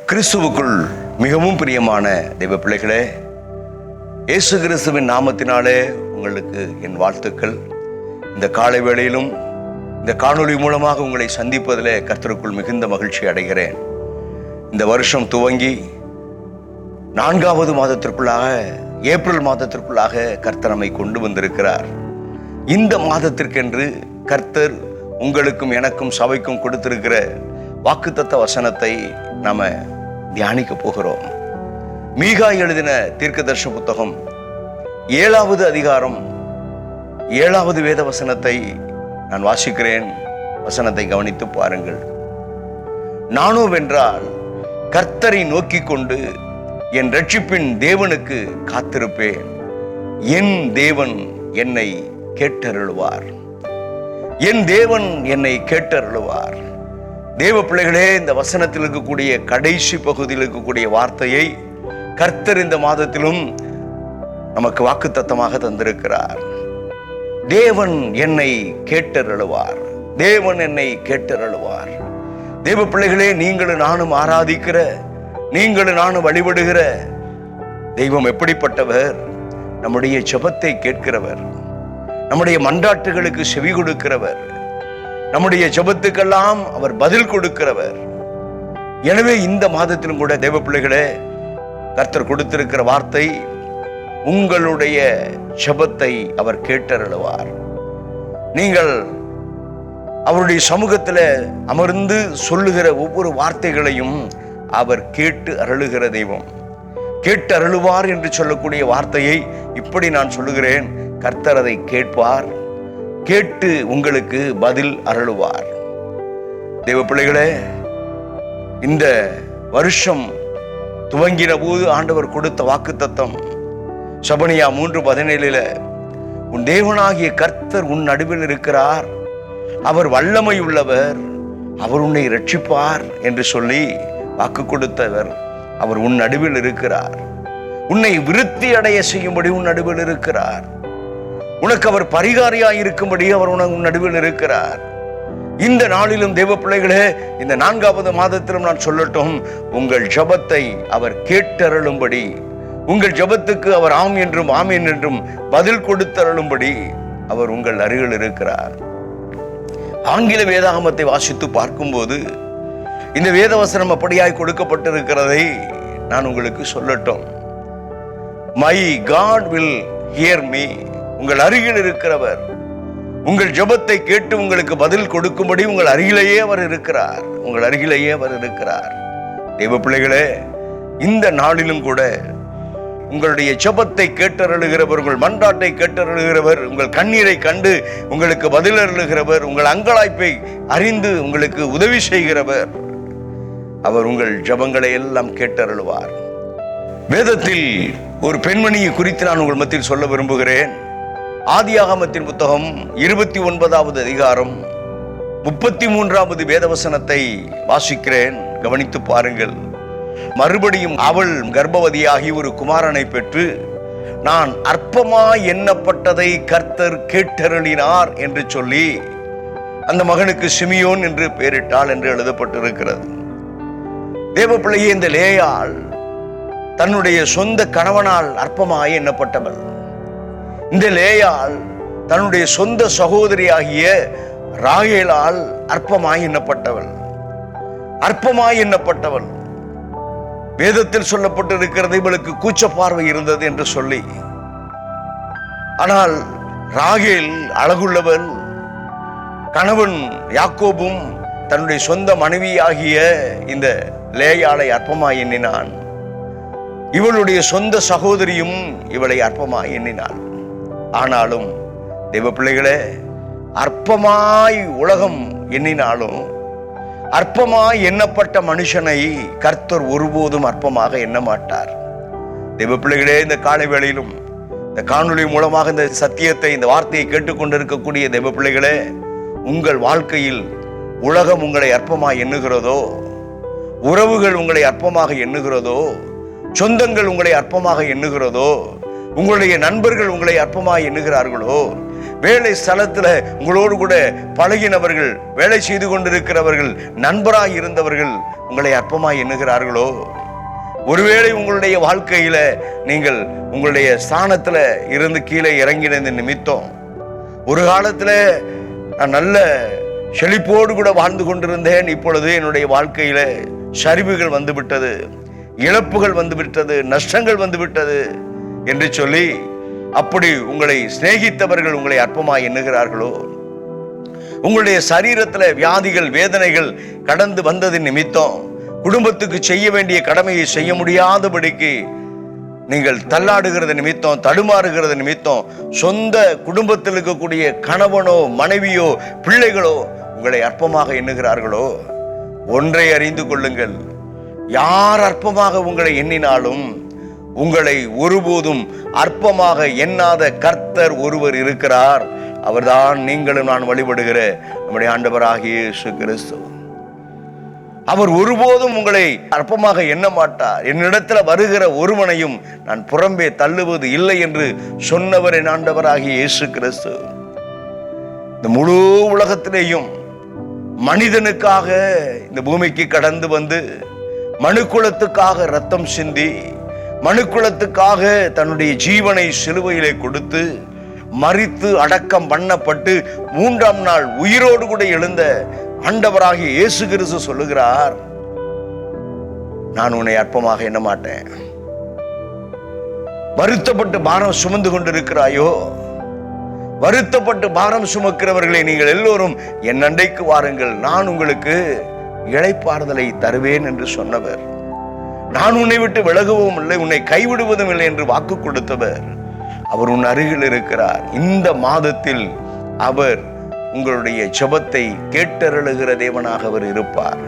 கிறிஸ்துவுக்குள் மிகவும் பிரியமான தெய்வ பிள்ளைகளே, இயேசு கிறிஸ்துவின் நாமத்தினாலே உங்களுக்கு என் வாழ்த்துக்கள். இந்த காலை வேளையிலும் இந்த காணொளி மூலமாக உங்களை சந்திப்பதிலே கர்த்தருக்குள் மிகுந்த மகிழ்ச்சி அடைகிறேன். இந்த வருஷம் துவங்கி 4வது மாதத்திற்குள்ளாக, ஏப்ரல் மாதத்திற்குள்ளாக கர்த்தர் நம்மை கொண்டு வந்திருக்கிறார். இந்த மாதத்திற்கென்று கர்த்தர் உங்களுக்கும் எனக்கும் சபைக்கும் கொடுத்திருக்கிற வாக்குத்தத்த வசனத்தை நாம தியானிக்க போகிறோம். மீகா எழுதின தீர்க்கதரிசன புத்தகம் 7வது அதிகாரம் 7வது வேத வசனத்தை நான் வாசிக்கிறேன். வசனத்தை கவனித்து பாருங்கள். நானோவென்றால் கர்த்தரை நோக்கி கொண்டு என் ரட்சிப்பின் தேவனுக்கு காத்திருப்பேன். என் தேவன் என்னை கேட்டருளுவார். என் தேவன் என்னை கேட்டருளுவார். தேவ பிள்ளைகளே, இந்த வசனத்தில் இருக்கக்கூடிய கடைசி பகுதியில் இருக்கக்கூடிய வார்த்தையை கர்த்தர் இந்த மாதத்திலும் நமக்கு வாக்குத்தத்தமாக தந்திருக்கிறார். தேவன் என்னை கேட்டருளுவார். தேவன் என்னை கேட்டருளுவார். தேவ பிள்ளைகளே, நீங்களும் நானும் ஆராதிக்கிற, நீங்களும் நானும் வழிபடுகிற தெய்வம் எப்படிப்பட்டவர்? நம்முடைய ஜெபத்தை கேட்கிறவர், நம்முடைய மன்றாட்டுகளுக்கு செவி கொடுக்கிறவர், நம்முடைய ஜெபத்துக்கெல்லாம் அவர் பதில் கொடுக்கிறவர். எனவே இந்த மாதத்திலும் கூட தேவ பிள்ளைகளே, கர்த்தர் கொடுத்திருக்கிற வார்த்தை, உங்களுடைய ஜெபத்தை அவர் கேட்டருளுவார். நீங்கள் அவருடைய சமூகத்தில் அமர்ந்து சொல்லுகிற ஒவ்வொரு வார்த்தைகளையும் அவர் கேட்டு அருளுகிற தெய்வம். கேட்டு அருளுவார் என்று சொல்லக்கூடிய வார்த்தையை இப்படி நான் சொல்லுகிறேன். கர்த்தர் அதை கேட்பார், கேட்டு உங்களுக்கு பதில் அருளுவார். தேவ பிள்ளைகளே, இந்த வருஷம் துவங்கின போது ஆண்டவர் கொடுத்த வாக்குத்தத்தம் செபனியா 3:17 உன் தேவனாகிய கர்த்தர் உன் நடுவில் இருக்கிறார், அவர் வல்லமை உள்ளவர், அவர் உன்னை ரட்சிப்பார் என்று சொல்லி வாக்கு கொடுத்தவர். அவர் உன் நடுவில் இருக்கிறார். உன்னை விருத்தி அடைய செய்யும்படி உன் நடுவில் இருக்கிறார். உனக்கு அவர் பரிகாரியாய் இருக்கும்படி அவர் உனக்கு நடுவில் இருக்கிறார். இந்த நாளிலும் தேவ பிள்ளைகளே, இந்த 4வது மாதத்திலும் நான் சொல்லட்டும், உங்கள் ஜெபத்தை அவர் கேட்டருளும்படி, உங்கள் ஜெபத்துக்கு அவர் ஆம் என்றும் ஆமீன் என்றும் பதில் கொடுத்தருளும்படி அவர் உங்கள் அருகில் இருக்கிறார். ஆங்கில வேதாகமத்தை வாசித்து பார்க்கும்போது இந்த வேதவசனம் அப்படியாய் கொடுக்கப்பட்டிருக்கிறதை நான் உங்களுக்கு சொல்லட்டும். My God will hear me. உங்கள் அருகில் இருக்கிறவர் உங்கள் ஜெபத்தை கேட்டு உங்களுக்கு பதில் கொடுக்கும்படி உங்கள் அருகிலேயே அவர் இருக்கிறார். உங்கள் அருகிலேயே அவர் இருக்கிறார். தேவ பிள்ளைகளே, இந்த நாளிலும் கூட உங்களுடைய ஜெபத்தை கேட்டருளுகிறவர், உங்கள் மன்றாட்டை கேட்டருளுகிறவர், உங்கள் கண்ணீரை கண்டு உங்களுக்கு பதில் அருளுகிறவர், உங்கள் அங்கலாய்ப்பை அறிந்து உங்களுக்கு உதவி செய்கிறவர், அவர் உங்கள் ஜெபங்களை எல்லாம் கேட்டருளுவார். வேதத்தில் ஒரு பெண்மணியை குறித்து நான் உங்கள் மத்தியில் சொல்ல விரும்புகிறேன். ஆதியாகமத்தின் புத்தகம் 29வது அதிகாரம் 33வது வேதவசனத்தை வாசிக்கிறேன். கவனித்து பாருங்கள். மறுபடியும் அவள் கர்ப்பவதியாகி ஒரு குமாரனை பெற்று, நான் அற்பமாய் எண்ணப்பட்டதை கர்த்தர் கேட்டருளினார் என்று சொல்லி அந்த மகனுக்கு சிமியோன் என்று பெயரிட்டாள் என்று எழுதப்பட்டிருக்கிறது. தேவ பிள்ளையே, இந்த லேயாள் தன்னுடைய சொந்த கணவனால் அற்பமாய் எண்ணப்பட்டவள். இந்த லேயாள் தன்னுடைய சொந்த சகோதரியாகிய ராகேலால் அற்பமாய் எண்ணப்பட்டவள். அற்பமாய் எண்ணப்பட்டவள். வேதத்தில் சொல்லப்பட்டிருக்கிறது, இவளுக்கு கூச்ச பார்வை இருந்தது என்று சொல்லி. ஆனால் ராகேல் அழகுள்ளவள். கணவன் யாக்கோபும் தன்னுடைய சொந்த மனைவியாகிய இந்த லேயாளை அற்பமாய் எண்ணினான். இவளுடைய சொந்த சகோதரியும் இவளை அற்பமாய் எண்ணினாள். ஆனாலும் தேவ பிள்ளைகளே, அற்பமாய் உலகம் எண்ணினாலும் அற்பமாய் எண்ணப்பட்ட மனுஷனை கர்த்தர் ஒருபோதும் அற்பமாக எண்ண மாட்டார். தேவ பிள்ளைகளே, இந்த காலை வேளையிலும் இந்த காணொளி மூலமாக இந்த சத்தியத்தை, இந்த வார்த்தையை கேட்டுக்கொண்டிருக்கக்கூடிய தேவ பிள்ளைகளே, உங்கள் வாழ்க்கையில் உலகம் உங்களை அற்பமாய் எண்ணுகிறதோ, உறவுகள் உங்களை அற்பமாக எண்ணுகிறதோ, சொந்தங்கள் உங்களை அற்பமாக எண்ணுகிறதோ, உங்களுடைய நண்பர்கள் உங்களை அற்பமாய் எண்ணுகிறார்களோ, வேலை ஸ்தலத்தில் உங்களோடு கூட பழகினவர்கள், வேலை செய்து கொண்டிருக்கிறவர்கள், நண்பராய் இருந்தவர்கள் உங்களை அற்பமாய் எண்ணுகிறார்களோ, ஒருவேளை உங்களுடைய வாழ்க்கையில நீங்கள் உங்களுடைய ஸ்தானத்துல இருந்து கீழே இறங்கினது நிமித்தம் ஒரு காலத்துல நான் நல்ல செழிப்போடு கூட வாழ்ந்து கொண்டிருந்தேன், இப்பொழுது என்னுடைய வாழ்க்கையில சரிவுகள் வந்துவிட்டது, இழப்புகள் வந்துவிட்டது, நஷ்டங்கள் வந்துவிட்டது என்று சொல்லி அப்படி உங்களை சிநேகித்தவர்கள் உங்களை அற்பமாய் எண்ணுகிறார்களோ, உங்களுடைய சரீரத்தில் வியாதிகள் வேதனைகள் கடந்து வந்தது நிமித்தம் குடும்பத்துக்கு செய்ய வேண்டிய கடமையை செய்ய முடியாதபடிக்கு நீங்கள் தள்ளாடுகிறது நிமித்தம், தடுமாறுகிறது நிமித்தம், சொந்த குடும்பத்தில் இருக்கக்கூடிய கணவனோ மனைவியோ பிள்ளைகளோ உங்களை அற்பமாக எண்ணுகிறார்களோ, ஒன்றை அறிந்து கொள்ளுங்கள், யார் அற்பமாக உங்களை எண்ணினாலும் உங்களை ஒருபோதும் அற்பமாக எண்ணாத கர்த்தர் ஒருவர் இருக்கிறார். அவர்தான் நீங்களும் நான் வழிபடுகிற நம்முடைய ஆண்டவராகிய இயேசு கிறிஸ்து. அவர் ஒருபோதும் உங்களை அற்பமாக எண்ண மாட்டார். என்னிடத்துல வருகிற ஒருவனையும் நான் புறம்பே தள்ளுவது இல்லை என்று சொன்னவர் என் ஆண்டவராகிய இயேசு கிறிஸ்து. இந்த முழு உலகத்திலேயும் மனிதனுக்காக இந்த பூமிக்கு கடந்து வந்து மனுக்குலத்துக்காக ரத்தம் சிந்தி மனுக்குலத்துக்காக தன்னுடைய ஜீவனை சிலுவையிலே கொடுத்து மரித்து அடக்கம் பண்ணப்பட்டு 3ஆம் நாள் உயிரோடு கூட எழுந்த ஆண்டவராகிய இயேசு கிறிஸ்து சொல்லுகிறார், நான் உன்னை அற்பமாக எண்ண மாட்டேன். வருத்தப்பட்டு பாரம் சுமந்து கொண்டிருக்கிறாயோ, வருத்தப்பட்டு பாரம் சுமக்கிறவர்களை நீங்கள் எல்லோரும் என் அண்டைக்கு வாருங்கள், நான் உங்களுக்கு இளைப்பாறுதலை தருவேன் என்று சொன்னவர், நான் உன்னை விட்டு விலகுவோம் இல்லை, உன்னை கைவிடுவதும் இல்லை என்று வாக்கு கொடுத்தவர், அவர் உன் அருகில் இருக்கிறார். இந்த மாதத்தில் அவர் உங்களுடைய ஜெபத்தை கேட்டருளுகிற தேவனாக அவர் இருப்பார்.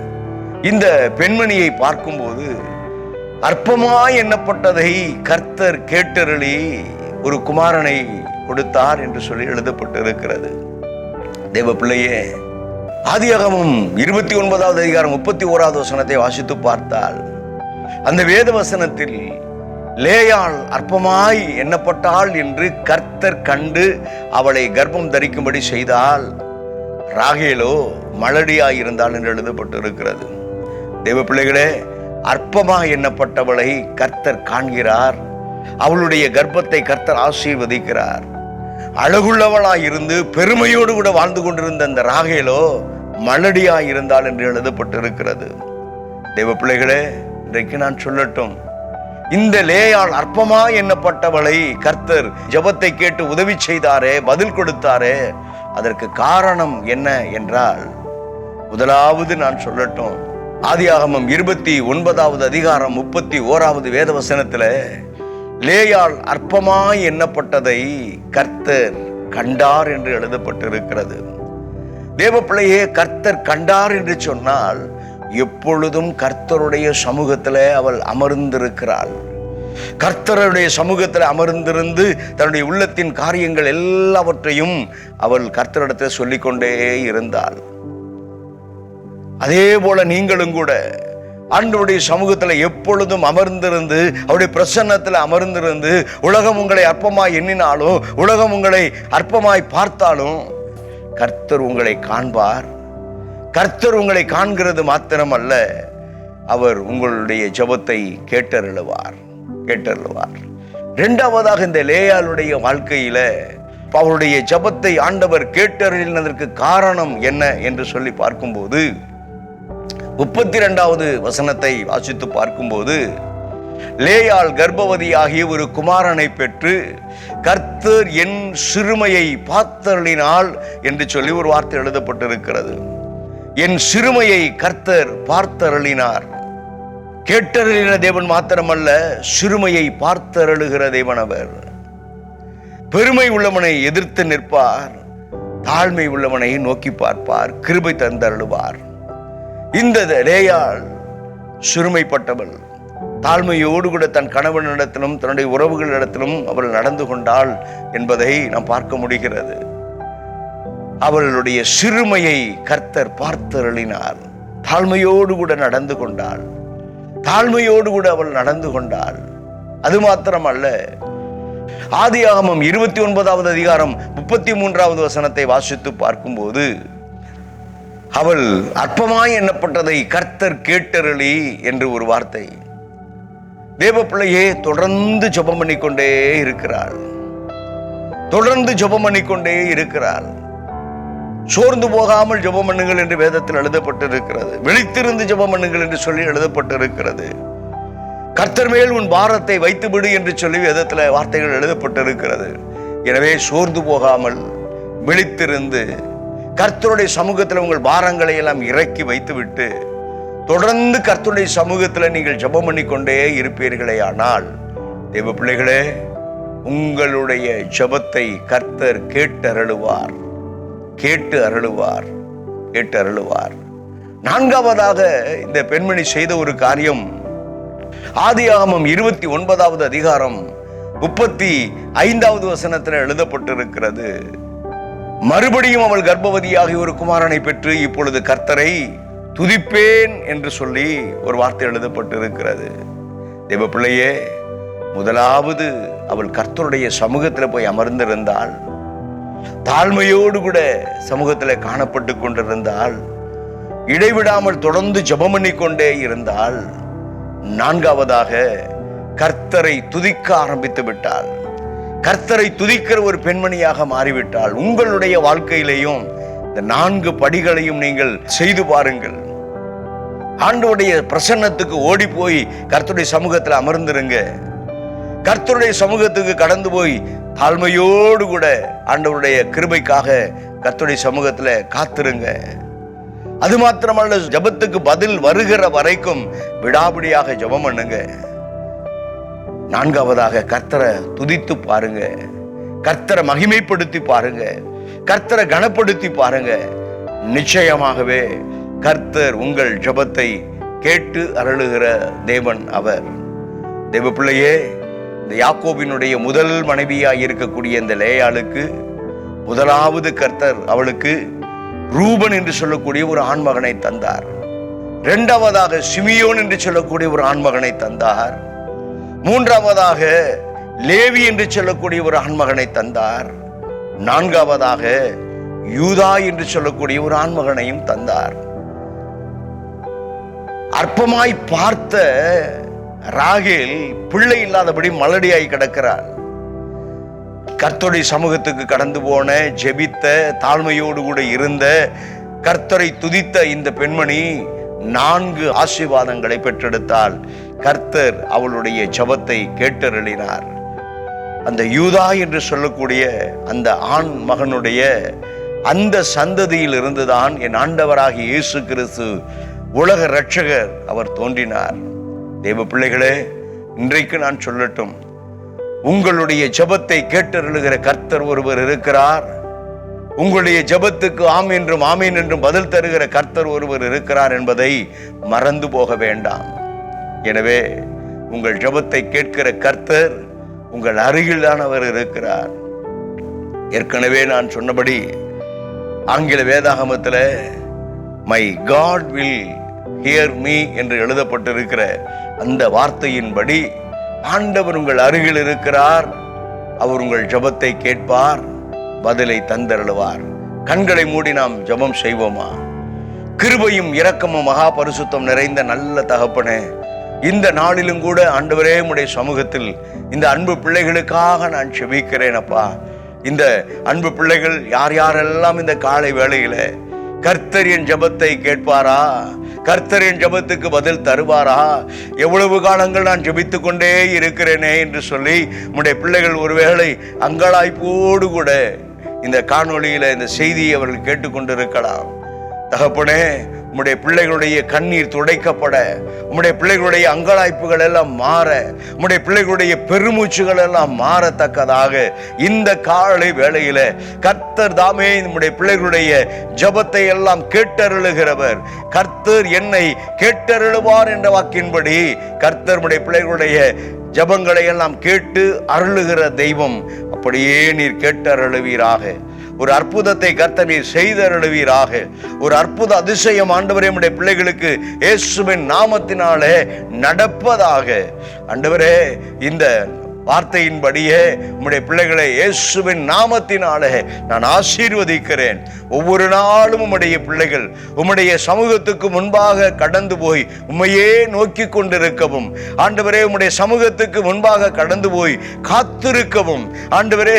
இந்த பெண்மணியை பார்க்கும்போது அற்பமாய் எண்ணப்பட்டதை கர்த்தர் கேட்டருளி ஒரு குமாரனை கொடுத்தார் என்று சொல்லி எழுதப்பட்டு இருக்கிறது. தேவ பிள்ளையே, ஆதியாகமம் 29வது அதிகாரம் 31வது வசனத்தை வாசித்து பார்த்தால் அந்த வேத வசனத்தில் லேயாள் அற்பமாய் எண்ணப்பட்டாள் என்று கர்த்தர் கண்டு அவளை கர்ப்பம் தரிக்கும்படி செய்தால், ராகேலோ மலடியாய் இருந்தாள் என்று எழுதப்பட்டு இருக்கிறது. தேவ பிள்ளைகளே, அற்பமாய் எண்ணப்பட்டவளை கர்த்தர் காண்கிறார், அவளுடைய கர்ப்பத்தை கர்த்தர் ஆசீர்வதிக்கிறார். அழகுள்ளவளாய் இருந்து பெருமையோடு கூட வாழ்ந்து கொண்டிருந்த அந்த ராகேலோ மலடியாய் இருந்தாள் என்று எழுதப்பட்டு இருக்கிறது. தேவ பிள்ளைகளே, இன்றைக்கு நான் சொல்லட்டும், இந்த லேயாள் அற்பமாய் எண்ணப்பட்டவளை கர்த்தர் ஜெபத்தை கேட்டு உதவி செய்தாரே, பதில் கொடுத்தாரே, அதற்கு காரணம் என்ன என்றால், முதலாவது நான் சொல்லட்டும், ஆதியாகமம் 29வது அதிகாரம் 31வது வேத வசனத்துல லேயாள் அற்பமாய் எண்ணப்பட்டதை கர்த்தர் கண்டார் என்று எழுதப்பட்டிருக்கிறது. தேவ பிள்ளையே, கர்த்தர் கண்டார் என்று சொன்னால் எப்பொழுதும் கர்த்தருடைய சமூகத்தில் அவள் அமர்ந்திருக்கிறாள். கர்த்தருடைய சமூகத்தில் அமர்ந்திருந்து தன்னுடைய உள்ளத்தின் காரியங்கள் எல்லாவற்றையும் அவள் கர்த்தரிடத்தில் சொல்லிக்கொண்டே இருந்தாள். அதே போல நீங்களும் கூட ஆண்டவருடைய சமூகத்தில் எப்பொழுதும் அமர்ந்திருந்து அவருடைய பிரசன்னத்தில் அமர்ந்திருந்து உலகம் உங்களை அற்பமாய் எண்ணினாலும் உலகம் உங்களை அற்பமாய் பார்த்தாலும் கர்த்தர் உங்களை காண்பார். கர்த்தர் உங்களை காண்கிறது மாத்திரமல்ல, அவர் உங்களுடைய ஜெபத்தை கேட்டருளுவார். இரண்டாவதாக, இந்த லேயாளுடைய வாழ்க்கையில அவருடைய ஜெபத்தை ஆண்டவர் கேட்டருளினதற்கு காரணம் என்ன என்று சொல்லி பார்க்கும்போது 32வது வசனத்தை வாசித்து பார்க்கும்போது, லேயாள் கர்ப்பவதியாகிய ஒரு குமாரனை பெற்று கர்த்தர் என் சிறுமையை பார்த்தருளினாள் என்று சொல்லி ஒரு வார்த்தை எழுதப்பட்டிருக்கிறது. என் சிறுமையை கர்த்தர் பார்த்தருளினார். கேட்டருளின தேவன் மாத்திரமல்ல, சிறுமையை பார்த்தருளுகிற தேவன் அவர். பெருமை உள்ளவனை எதிர்த்து நிற்பார், தாழ்மை உள்ளவனை நோக்கி பார்ப்பார், கிருபை தந்தருளுவார். இந்த லேயாள் சிறுமைப்பட்டவள், தாழ்மையோடு கூட தன் கணவனிடத்திலும் தன்னுடைய உறவுகளிடத்திலும் அவள் நடந்து கொண்டாள் என்பதை நாம் பார்க்க முடிகிறது. அவளுடைய சிறுமையை கர்த்தர் பார்த்தருளினார். தாழ்மையோடு கூட நடந்து கொண்டாள், தாழ்மையோடு கூட அவள் நடந்து கொண்டாள். அது மாத்திரமல்ல, ஆதியாகமம் 29வது அதிகாரம் 33வது வசனத்தை வாசித்து பார்க்கும்போது, அவள் அற்பமாய் எண்ணப்பட்டதை கர்த்தர் கேட்டருளி என்று ஒரு வார்த்தை. தேவ பிள்ளையே, தொடர்ந்து ஜெபம் பண்ணிக்கொண்டே இருக்கிறாள். தொடர்ந்து ஜெபம் பண்ணிக்கொண்டே இருக்கிறாள். சோர்ந்து போகாமல் ஜெபம் பண்ணுங்கள் என்று வேதத்தில் எழுதப்பட்டிருக்கிறது. விழித்திருந்து ஜெபம் பண்ணுங்கள் என்று சொல்லி எழுதப்பட்டிருக்கிறது. கர்த்தர் மேல் உன் பாரத்தை வைத்துவிடு என்று சொல்லி வேதத்தில் வார்த்தைகள் எழுதப்பட்டிருக்கிறது. எனவே சோர்ந்து போகாமல் விழித்திருந்து கர்த்தருடைய சமூகத்தில் உங்கள் பாரங்களை எல்லாம் இறக்கி வைத்துவிட்டு தொடர்ந்து கர்த்தருடைய சமூகத்தில் நீங்கள் ஜெபம் பண்ணிக்கொண்டே இருப்பீர்களே. ஆனால் தேவ பிள்ளைகளே, உங்களுடைய ஜெபத்தை கர்த்தர் கேட்டு அருளுவார். நான்காவதாக இந்த பெண்மணி செய்த ஒரு காரியம் ஆதியாகமம் 29வது அதிகாரம் 35வது வசனத்தில் எழுதப்பட்டிருக்கிறது. மறுபடியும் அவள் கர்ப்பவதியாகி ஒரு குமாரனை பெற்று இப்பொழுது கர்த்தரை துதிப்பேன் என்று சொல்லி ஒரு வார்த்தை எழுதப்பட்டிருக்கிறது. தேவ பிள்ளையே, முதலாவது அவள் கர்த்தருடைய சமூகத்தில் போய் அமர்ந்திருந்தாள். தாழ்மையோடு கூட சமூகத்தில் காணப்பட்டு கொண்டிருந்தாள். இடைவிடாமல் தொடர்ந்து ஜெபம் பண்ணிக்கொண்டே இருந்தாள். நான்காவதாக கர்த்தரை துதிக்க ஆரம்பித்து விட்டாள். கர்த்தரை துதிக்கிற ஒரு பெண்மணியாக மாறிவிட்டாள். உங்களுடைய வாழ்க்கையிலையும் இந்த 4 படிகளையும் நீங்கள் செய்து பாருங்கள். ஆண்டவருடைய பிரசன்னத்துக்கு ஓடி போய் கர்த்தருடைய சமூகத்தில் அமர்ந்திருங்க. கர்த்தருடைய சமூகத்துக்கு கடந்து போய் தாழ்மையோடு கூட ஆண்டவருடைய கிருபைக்காக கர்த்தருடைய சமூகத்தில் காத்திருங்க. அது மாத்திரமல்ல, ஜெபத்துக்கு பதில் வருகிற வரைக்கும் விடாபிடியாக ஜெபம் பண்ணுங்க. நான்காவதாக கர்த்தரை துதித்து பாருங்க. கர்த்தரை மகிமைப்படுத்தி பாருங்க. கர்த்தரை கனப்படுத்தி பாருங்க. நிச்சயமாகவே கர்த்தர் உங்கள் ஜெபத்தை கேட்டு அருளுகிற தேவன் அவர். தேவ பிள்ளையே, இந்த யாக்கோபினுடைய முதல் மனைவியாய் இருக்கக்கூடிய இந்த லேயாளுக்கு முதலாவது கர்த்தர் அவளுக்கு ரூபன் என்று சொல்லக்கூடிய ஒரு ஆண்மகனை தந்தார். இரண்டாவதாக சிமியோன் என்று சொல்லக்கூடிய ஒரு ஆண்மகனை தந்தார். மூன்றாவதாக லேவி என்று சொல்லக்கூடிய ஒரு ஆண்மகனை தந்தார். நான்காவதாக யூதா என்று சொல்லக்கூடிய ஒரு ஆண்மகனையும் தந்தார். அற்பமாய் பார்த்த ராகேல் பிள்ளை இல்லாதபடி மலடியாய் கிடக்கிறார். கர்த்தருடைய சமூகத்துக்கு கடந்து போன, ஜெபித்த, தாழ்மையோடு கூட இருந்த, கர்த்தரை துதித்த இந்த பெண்மணி 4 ஆசீர்வாதங்களை பெற்றெடுத்தால் கர்த்தர் அவளுடைய ஜெபத்தை கேட்டருளினார். அந்த யூதா என்று சொல்லக்கூடிய அந்த ஆண் மகனுடைய அந்த சந்ததியில் இருந்துதான் என் ஆண்டவராகிய இயேசு கிறிஸ்து உலக இரட்சகர் அவர் தோன்றினார். தேவ பிள்ளைகளே, இன்றைக்கு நான் சொல்லட்டும், உங்களுடைய ஜெபத்தை கேட்டருளுகிற கர்த்தர் ஒருவர் இருக்கிறார். உங்களுடைய ஜெபத்துக்கு ஆம் என்றும் ஆமீன் என்றும் பதில் தருகிற கர்த்தர் ஒருவர் இருக்கிறார் என்பதை மறந்து போக வேண்டாம். எனவே உங்கள் ஜெபத்தை கேட்கிற கர்த்தர் உங்கள் அருகில்தான் அவர் இருக்கிறார். ஏற்கனவே நான் சொன்னபடி ஆங்கில வேதாகமத்தில் my God will hear me என்று எழுதப்பட்டிருக்கிற அந்த வார்த்தையின்படி ஆண்டவர் உங்கள் அருகில் இருக்கிறார். அவர் உங்கள் ஜெபத்தை கேட்பார், பதிலை தந்தருளுவார். கண்களை மூடி நாம் ஜெபம் செய்வோமா? கிருபையும் இரக்கமும் மகா பரிசுத்தம் நிறைந்த நல்ல தகப்பனே, இந்த நாளிலும் கூட ஆண்டவரே உம்முடைய சமூகத்தில் இந்த அன்பு பிள்ளைகளுக்காக நான் செபிக்கிறேன் அப்பா. இந்த அன்பு பிள்ளைகள் யார் யாரெல்லாம் இந்த காலை வேளையில கர்த்தர் என் ஜெபத்தை கேட்பாரா, கர்த்தர் என் ஜெபத்துக்கு பதில் தருவாரா, எவ்வளவு காலங்கள் நான் ஜெபித்து கொண்டே இருக்கிறேனே என்று சொல்லி உம்முடைய பிள்ளைகள் ஒருவேளை அங்கலாய்ப்போடு கூட இந்த காணொளியில இந்த செய்தியை அவர்கள் கேட்டுக்கொண்டிருக்கலாம். தகப்பனே, உம்முடைய பிள்ளைகளுடைய கண்ணீர் துடைக்கப்பட, உம்முடைய பிள்ளைகளுடைய அங்கலாய்ப்புகள் எல்லாம் மாற, உம்முடைய பிள்ளைகளுடைய பெருமூச்சுகள் எல்லாம் மாறத்தக்கதாக இந்த காலை வேளையில கர்த்தர் தாமே நம்முடைய பிள்ளைகளுடைய ஜெபத்தை எல்லாம் கேட்டருளுகிறவர். கர்த்தர் என்னை கேட்டருளுவார் என்ற வாக்கின்படி கர்த்தர் உம்முடைய பிள்ளைகளுடைய ஜெபங்களை எல்லாம் கேட்டு அருளுகிற தெய்வம். அப்படியே நீர் கேட்டருளுவீராக. ஒரு அற்புதத்தை கர்த்தர் நீர் செய்தருளுவீராக. ஒரு அற்புத அதிசயம் ஆண்டவரே நம்முடைய பிள்ளைகளுக்கு இயேசுவின் நாமத்தினாலே நடப்பதாக. ஆண்டவரே, இந்த வார்த்தையின்படியே உம்முடைய பிள்ளைகளை இயேசுவின் நாமத்தினாலே நான் ஆசீர்வதிக்கிறேன். ஒவ்வொரு நாளும் உம்முடைய பிள்ளைகள் உம்முடைய சமூகத்துக்கு முன்பாக கடந்து போய் உம்மையே நோக்கி கொண்டிருக்கவும், ஆண்டவரே உம்முடைய சமூகத்துக்கு முன்பாக கடந்து போய் காத்திருக்கவும், ஆண்டவரே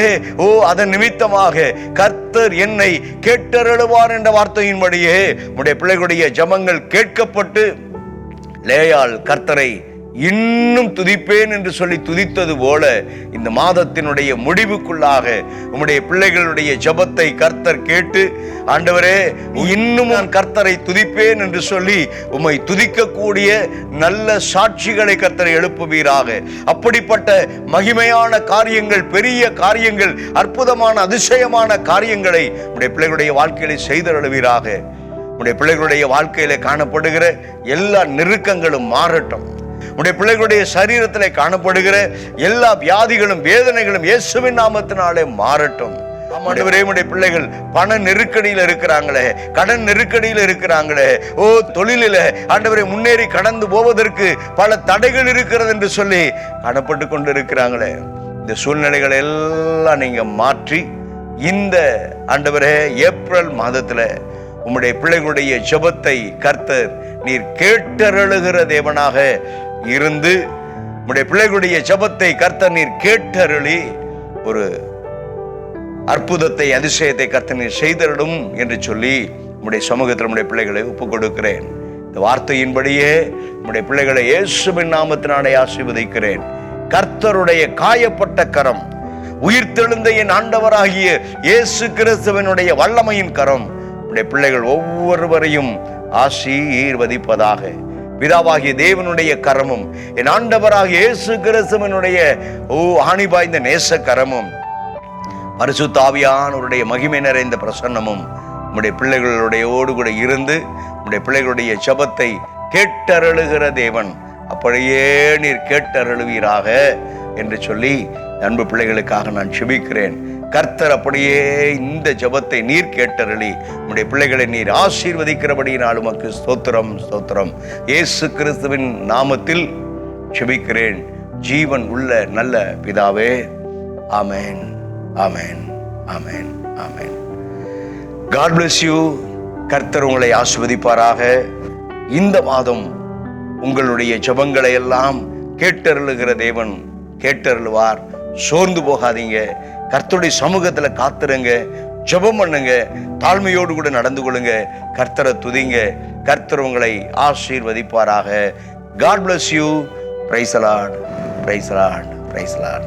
அதன் நிமித்தமாக கர்த்தர் என்னை கேட்டருளுவார் என்ற வார்த்தையின்படியே உம்முடைய பிள்ளைகளுடைய ஜெபங்கள் கேட்கப்பட்டு லேயாள் கர்த்தரை இன்னும் துதிப்பேன் என்று சொல்லி துதித்தது போல இந்த மாதத்தினுடைய முடிவுக்குள்ளாக உம்முடைய பிள்ளைகளுடைய ஜெபத்தை கர்த்தர் கேட்டு, ஆண்டவரே இன்னும் நான் கர்த்தரை துதிப்பேன் என்று சொல்லி உம்மை துதிக்கக்கூடிய நல்ல சாட்சிகளை கர்த்தரை எழுப்புவீராக. அப்படிப்பட்ட மகிமையான காரியங்கள், பெரிய காரியங்கள், அற்புதமான அதிசயமான காரியங்களை உம்முடைய பிள்ளைகளுடைய வாழ்க்கையில செய்தருளுவீராக. உம்முடைய பிள்ளைகளுடைய வாழ்க்கையில காணப்படுகிற எல்லா நெருக்கங்களும் மாறட்டும். உடைய பிள்ளைகளுடைய சரீரத்தில் காணப்படுகிற எல்லா வியாதிகளும் வேதனைகளும் இயேசுவின் நாமத்தினாலே மாறட்டும். ஆண்டவரே உடைய பிள்ளைகள் பண நெருக்கடியில் இருக்கிறாங்களே, கடன் நெருக்கடியில் இருக்கிறாங்களே, தொழிலில் ஆண்டவரை முன்னேறி கடந்து போவதற்கு பல தடைகள் இருக்கிறது என்று சொல்லி காணப்பட்டு கொண்டு இருக்கிறாங்களே, இந்த சூழ்நிலைகளை எல்லாம் நீங்க மாற்றி இந்த ஆண்டவரே ஏப்ரல் மாதத்துல உம்முடைய பிள்ளைகளுடைய ஜெபத்தை கர்த்தர் நீர் கேட்டருளுகிற தேவனாக இருந்து உம்முடைய பிள்ளைகளுடைய ஜெபத்தை கர்த்தர் நீர் கேட்டருளி ஒரு அற்புதத்தை, அதிசயத்தை கர்த்தர் நீர் செய்தருளும் என்று சொல்லி உம்முடைய சமூகத்தில் உம்முடைய பிள்ளைகளை ஒப்புக் கொடுக்கிறேன். இந்த வார்த்தையின்படியே உம்முடைய பிள்ளைகளை இயேசுவின் நாமத்தினாலே ஆசீர்வதிக்கிறேன். கர்த்தருடைய காயப்பட்ட கரம், உயிர்த்தெழுந்த என் ஆண்டவராகிய இயேசு கிறிஸ்துவினுடைய வல்லமையின் கரம் உம்முடைய பிள்ளைகள் ஒவ்வொருவரையும் ஆசீர்வதிப்பதாக. பிதாவாகிய தேவனுடைய கரமும் என் ஆண்டவராகிய இயேசு கிறிஸ்துவினுடைய ஆணி பாய்ந்த நேச கரமும் பரிசுத்த ஆவியானவருடைய மகிமை நிறைந்த பிரசன்னமும் உம்முடைய பிள்ளைகளுடைய ஓடு கூட இருந்து உம்முடைய பிள்ளைகளுடைய ஜெபத்தை கேட்டருளுகிற தேவன், அப்படியே நீர் கேட்டருளுவீராக என்று சொல்லி அன்பு பிள்ளைகளுக்காக நான் ஜெபிக்கிறேன். கர்த்தர் அப்படியே இந்த ஜெபத்தை நீர் கேட்டருளி உம்முடைய பிள்ளைகளை நீர் ஆசீர்வதிக்கிறபடியினால் உமக்கு ஸ்தோத்திரம், ஸ்தோத்திரம். இயேசு கிறிஸ்துவின் நாமத்தில் ஜெபிக்கிறேன் ஜீவன் உள்ள நல்ல பிதாவே. ஆமென், ஆமென், ஆமென், ஆமென். God bless you. கர்த்தர் உங்களை ஆசீர்வதிப்பாராக. இந்த மாதம் உங்களுடைய ஜெபங்களை எல்லாம் கேட்டருளுகிற தேவன் கேட்டருளுவார். சோர்ந்து போகாதீங்க. கர்த்தருடைய சமூகத்தில் காத்துருங்க, ஜெபம் பண்ணுங்க, தாழ்மையோடு கூட நடந்து கொள்ளுங்க, கர்த்தரை துதிங்க. கர்த்தர் உங்களை ஆசீர்வதிப்பாராக. God bless you. Praise the Lord. Praise the Lord. Praise the Lord.